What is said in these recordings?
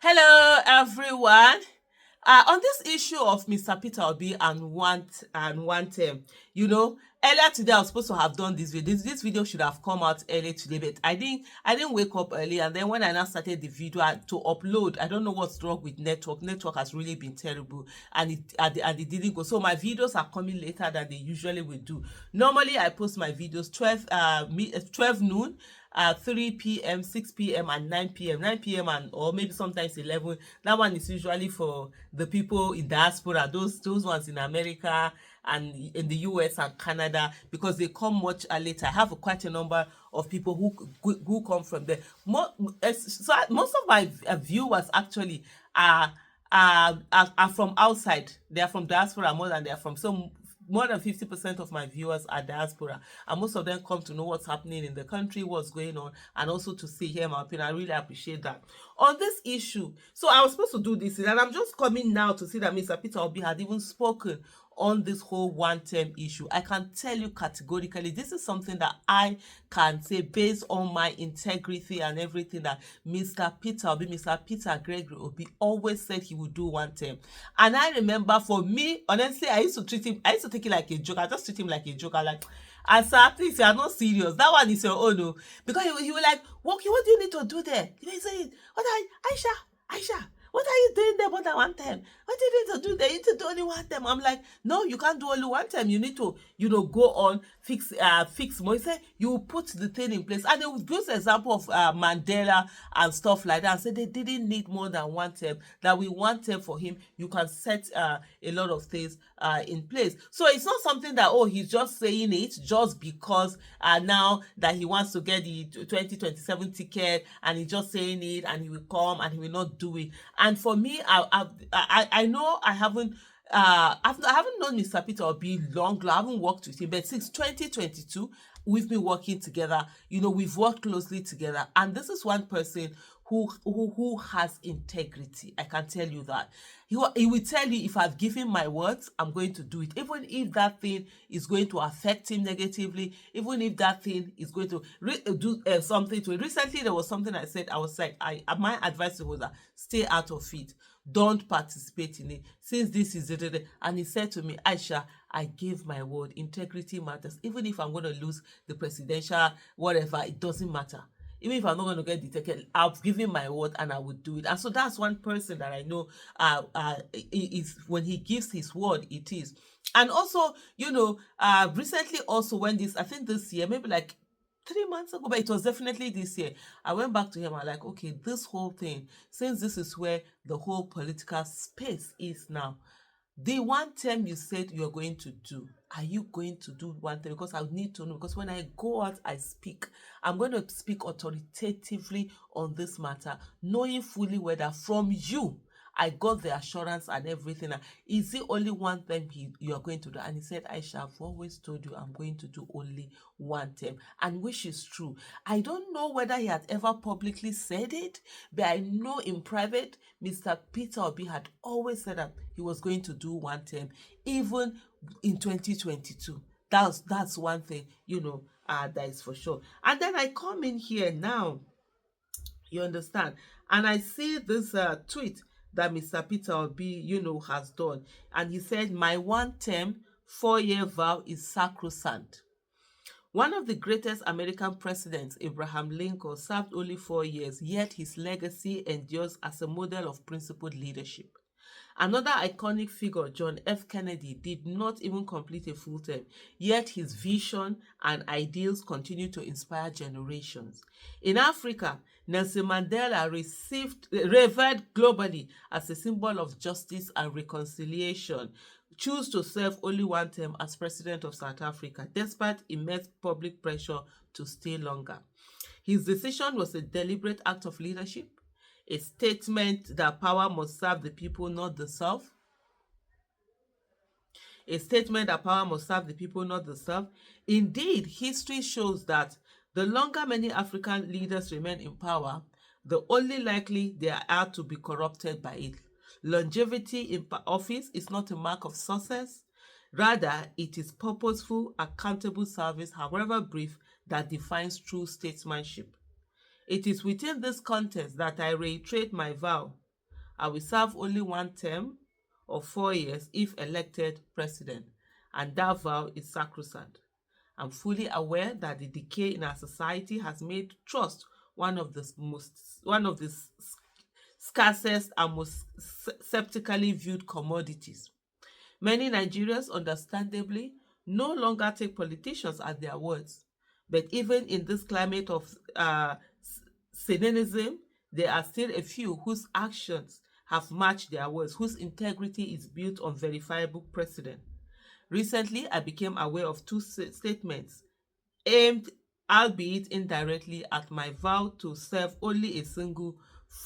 Hello, everyone. On this issue of Mr. Peter Obi and one term, earlier today I was supposed to have done this video. This video should have come out early today, but I didn't wake up early, and then when I now started the video to upload, I don't know what's wrong with network. Network has really been terrible, and it didn't go. So my videos are coming later than they usually will do. Normally I post my videos 12 noon, 3 p.m., 6 p.m., and 9 p.m. 9 p.m. and or maybe sometimes 11. That one is usually for the people in diaspora, those ones in America and in the US and Canada, because they come much later. I have quite a number of people who come from there. Most of my viewers actually are from outside. They are from diaspora more than they are from. So more than 50% of my viewers are diaspora, and most of them come to know what's happening in the country, what's going on, and also to see hear my opinion. I really appreciate that. On this issue, so I was supposed to do this, and I'm just coming now to see that Mr. Peter Obi had even spoken on this whole one-term issue. I can tell you categorically, this is something that I can say based on my integrity and everything, that Mr. Peter Gregory Obi always said he would do one term. And I remember, for me, honestly, I used to take it like a joke. I just treat him like a joke. I like, as please, you are not serious. That one is your own, no. Because he was like, what do you need to do there? He said, what are Aisha, what are you doing there more than one time? What do you need to do there? You need to do only one time. I'm like, no, you can't do only one time. You need to, go on, fix more. He said, you put the thing in place. And they would use the example of Mandela and stuff like that, and say they didn't need more than one term, that with one term for him, you can set a lot of things in place. So it's not something that, he's just saying it just because now that he wants to get the 2027 ticket, and he's just saying it, and he will come and he will not do it. And for me, I know I haven't known Mr. Peter Obi long. I haven't worked with him, but since 2022, we've been working together. We've worked closely together, and this is one person who has integrity. I can tell you that. He will tell you, if I've given my words, I'm going to do it, even if that thing is going to affect him negatively, even if that thing is going to do something to it. Recently, there was something I said. I was like, my advice was that stay out of it. Don't participate in it, since this is it. And he said to me, Aisha, I gave my word. Integrity matters. Even if I'm going to lose the presidential whatever, it doesn't matter. Even if I'm not going to get the ticket, I've given my word and I would do it. And so that's one person that I know is, when he gives his word, it is. And also, recently also, when I think this year, maybe like 3 months ago, but it was definitely this year, I went back to him. I'm like, okay, this whole thing, since this is where the whole political space is now, the one term you said you're going to do, are you going to do one term? Because I need to know. Because when I go out, I speak. I'm going to speak authoritatively on this matter, knowing fully whether from you I got the assurance and everything. Is it only one term you are going to do? And he said, Aisha, I've always told you I'm going to do only one term, and which is true. I don't know whether he had ever publicly said it, but I know in private, Mr. Peter Obi had always said that he was going to do one term, even in 2022. That's one thing, that is for sure. And then I come in here now, you understand, and I see this tweet that Mr. Peter Obi, has done. And he said, my one term, 4-year vow is sacrosanct. One of the greatest American presidents, Abraham Lincoln, served only 4 years, yet his legacy endures as a model of principled leadership. Another iconic figure, John F. Kennedy, did not even complete a full term, yet his vision and ideals continue to inspire generations. In Africa, Nelson Mandela revered globally as a symbol of justice and reconciliation, chose to serve only one term as president of South Africa, despite immense public pressure to stay longer. His decision was a deliberate act of leadership, a statement that power must serve the people, not the self. A statement that power must serve the people, not the self. Indeed, history shows that the longer many African leaders remain in power, the only likely they are to be corrupted by it. Longevity in office is not a mark of success. Rather, it is purposeful, accountable service, however brief, that defines true statesmanship. It is within this context that I reiterate my vow I will serve only one term of 4 years if elected president, and that vow is sacrosanct. I'm fully aware that the decay in our society has made trust one of the scarcest and most skeptically viewed commodities. Many Nigerians, understandably, no longer take politicians at their words. But even in this climate of cynicism, there are still a few whose actions have matched their words, whose integrity is built on verifiable precedent. Recently, I became aware of two statements aimed, albeit indirectly, at my vow to serve only a single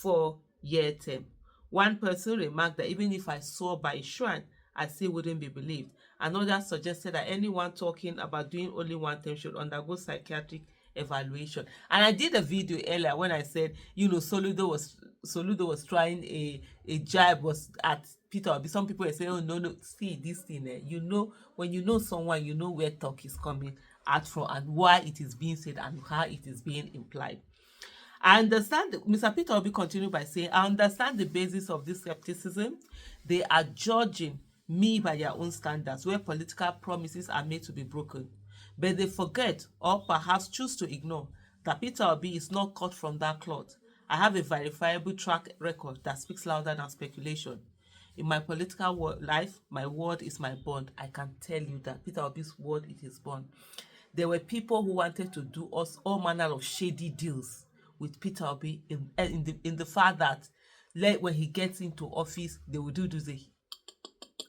4-year term. One person remarked that even if I swore by a shrine, I still wouldn't be believed. Another suggested that anyone talking about doing only one term should undergo psychiatric evaluation. And I did a video earlier when I said, Soludo was trying a jab was at Peter Obi. Some people were saying, oh no, see this thing, when you know someone, you know where talk is coming out from and why it is being said and how it is being implied. I understand, Mr. Peter Obi continued by saying, I understand the basis of this skepticism. They are judging me by their own standards, where political promises are made to be broken. But they forget, or perhaps choose to ignore, that Peter Obi is not cut from that cloth. I have a verifiable track record that speaks louder than speculation. In my political life, my word is my bond. I can tell you that Peter Obi's word is his bond. There were people who wanted to do us all manner of shady deals with Peter Obi in the fact that when he gets into office, they will do this.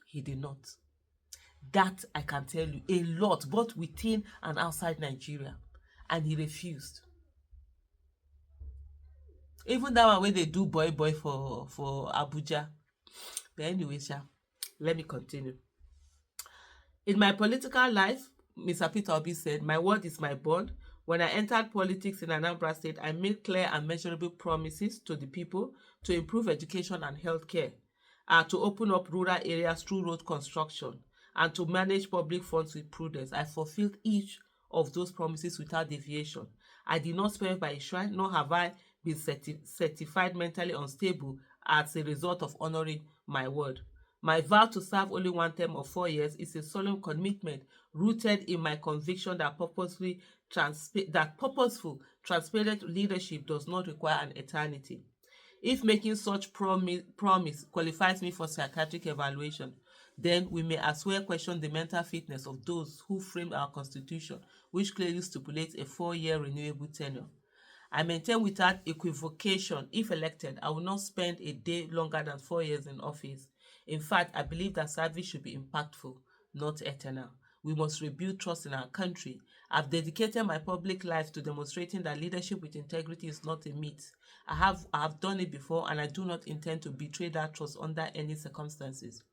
He did not. That I can tell you a lot, both within and outside Nigeria, and he refused. Even that one when they do boy for Abuja. But anyway, let me continue. In my political life, Mr. Peter Obi said, my word is my bond. When I entered politics in Anambra State, I made clear and measurable promises to the people to improve education and healthcare, to open up rural areas through road construction, and to manage public funds with prudence. I fulfilled each of those promises without deviation. I did not swear by a shrine, nor have I been certified mentally unstable as a result of honoring my word. My vow to serve only one term of 4 years is a solemn commitment rooted in my conviction that purposeful, transparent leadership does not require an eternity. If making such promise qualifies me for psychiatric evaluation, then we may as well question the mental fitness of those who framed our constitution, which clearly stipulates a 4-year renewable tenure. I maintain without equivocation, if elected, I will not spend a day longer than 4 years in office. In fact, I believe that service should be impactful, not eternal. We must rebuild trust in our country. I've dedicated my public life to demonstrating that leadership with integrity is not a myth. I have done it before, and I do not intend to betray that trust under any circumstances.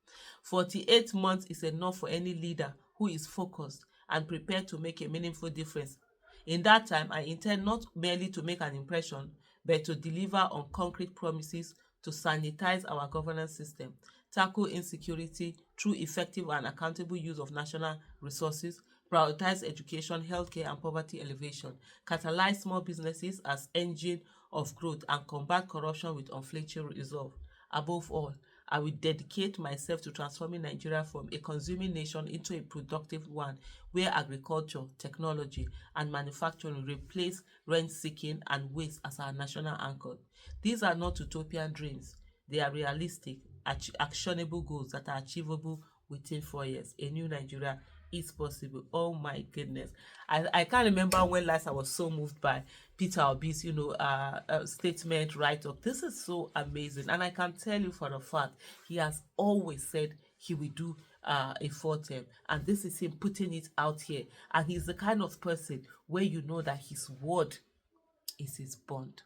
48 months is enough for any leader who is focused and prepared to make a meaningful difference. In that time, I intend not merely to make an impression, but to deliver on concrete promises to sanitize our governance system, tackle insecurity through effective and accountable use of national resources, prioritize education, healthcare, and poverty elevation, catalyze small businesses as engine of growth, and combat corruption with unflinching resolve. Above all, I will dedicate myself to transforming Nigeria from a consuming nation into a productive one where agriculture, technology, and manufacturing replace rent-seeking and waste as our national anchor. These are not utopian dreams. They are realistic, actionable goals that are achievable within 4 years. A new Nigeria is possible. Oh my goodness. I can't remember when last I was so moved by Peter Obi's, statement write-up. This is so amazing. And I can tell you for a fact, he has always said he will do a 4th term. And this is him putting it out here. And he's the kind of person where you know that his word is his bond.